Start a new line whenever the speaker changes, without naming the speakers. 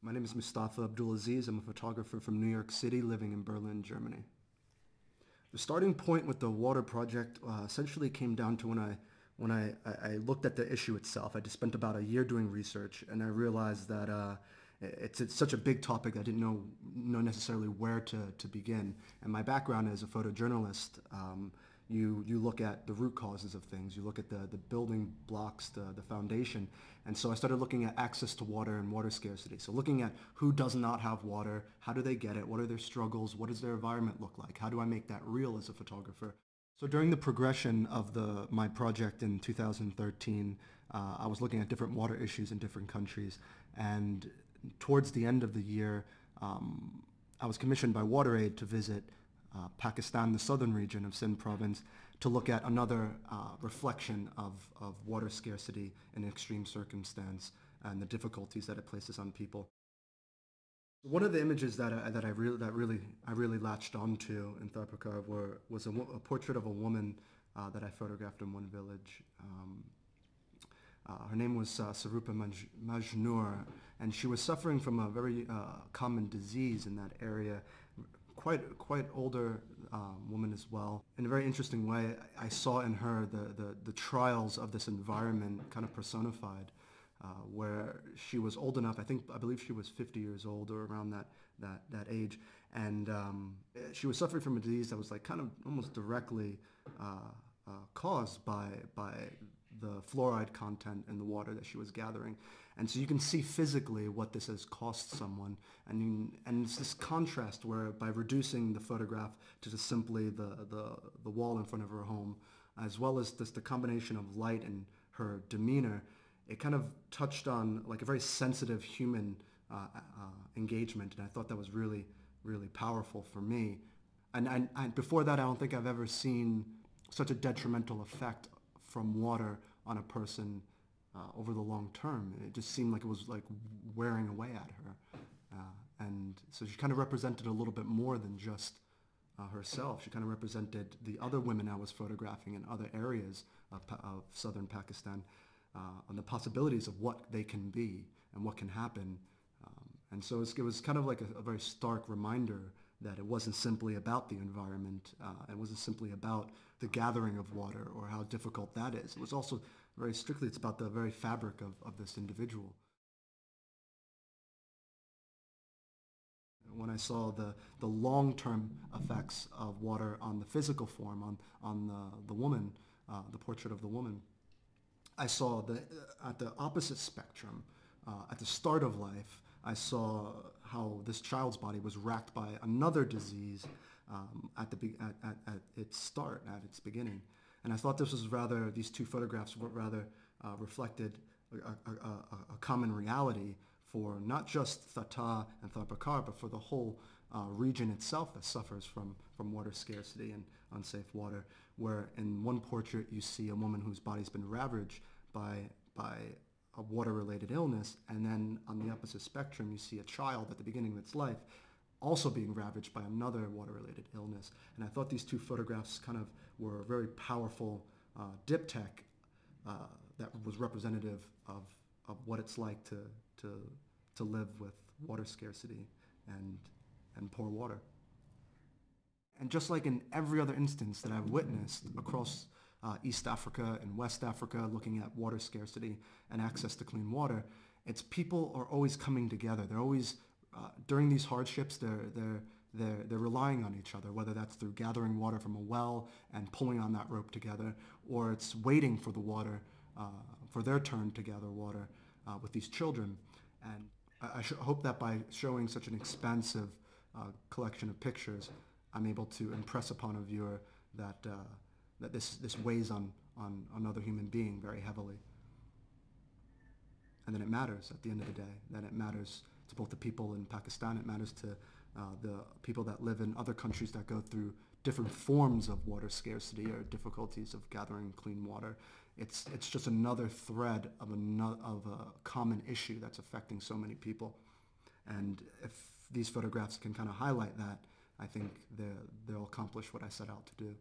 My name is Mustafah Abdulaziz. I'm a photographer from New York City living in Berlin, Germany. The starting point with the water project essentially came down to when I looked at the issue itself. I just spent about a year doing research, and I realized that it's such a big topic I didn't know necessarily where to begin. And my background as a photojournalist, you look at the root causes of things. You look at the building blocks, the foundation. And so I started looking at access to water and water scarcity. So looking at who does not have water, how do they get it, what are their struggles, what does their environment look like, how do I make that real as a photographer? So during the progression of my project in 2013, I was looking at different water issues in different countries. And towards the end of the year, I was commissioned by WaterAid to visit Pakistan, the southern region of Sindh province, to look at another reflection of water scarcity in extreme circumstance and the difficulties that it places on people. One of the images that I really latched onto in Tharpakar was a portrait of a woman that I photographed in one village. Her name was Sarupa Majnoor, and she was suffering from a very common disease in that area. Quite older woman as well. In a very interesting way, I saw in her the trials of this environment kind of personified, where she was old enough. I believe she was 50 years old or around that age, and she was suffering from a disease that was like kind of almost directly caused by the fluoride content in the water that she was gathering. And so you can see physically what this has cost someone. And it's this contrast where by reducing the photograph to just simply the wall in front of her home, as well as just the combination of light and her demeanor, it kind of touched on like a very sensitive human engagement. And I thought that was really, really powerful for me. And before that, I don't think I've ever seen such a detrimental effect from water on a person over the long term. It just seemed like it was like wearing away at her. And so she kind of represented a little bit more than just herself. She kind of represented the other women I was photographing in other areas of southern Pakistan, and the possibilities of what they can be and what can happen. And so it was kind of like a very stark reminder that it wasn't simply about the environment. It wasn't simply about the gathering of water or how difficult that is. It was also very strictly, it's about the very fabric of this individual. When I saw the long-term effects of water on the physical form, on the woman, the portrait of the woman, I saw at the opposite spectrum, at the start of life, I saw how this child's body was racked by another disease at its start, at its beginning. And I thought these two photographs reflected a common reality for not just Thatta and Tharpakar, but for the whole region itself that suffers from water scarcity and unsafe water, where in one portrait you see a woman whose body's been ravaged by a water-related illness, and then on the opposite spectrum you see a child at the beginning of its life also being ravaged by another water-related illness. And I thought these two photographs kind of were a very powerful diptych that was representative of what it's like to live with water scarcity and poor water. And just like in every other instance that I've witnessed across East Africa and West Africa, looking at water scarcity and access to clean water, it's people are always coming together. They're always during these hardships. They're relying on each other, whether that's through gathering water from a well and pulling on that rope together, or it's waiting for the water for their turn to gather water with these children. And I hope that by showing such an expansive collection of pictures, I'm able to impress upon a viewer that this weighs on another human being very heavily. And then it matters at the end of the day. Then it matters to both the people in Pakistan. It matters to the people that live in other countries that go through different forms of water scarcity or difficulties of gathering clean water. It's just another thread of a common issue that's affecting so many people. And if these photographs can kind of highlight that, I think they'll accomplish what I set out to do.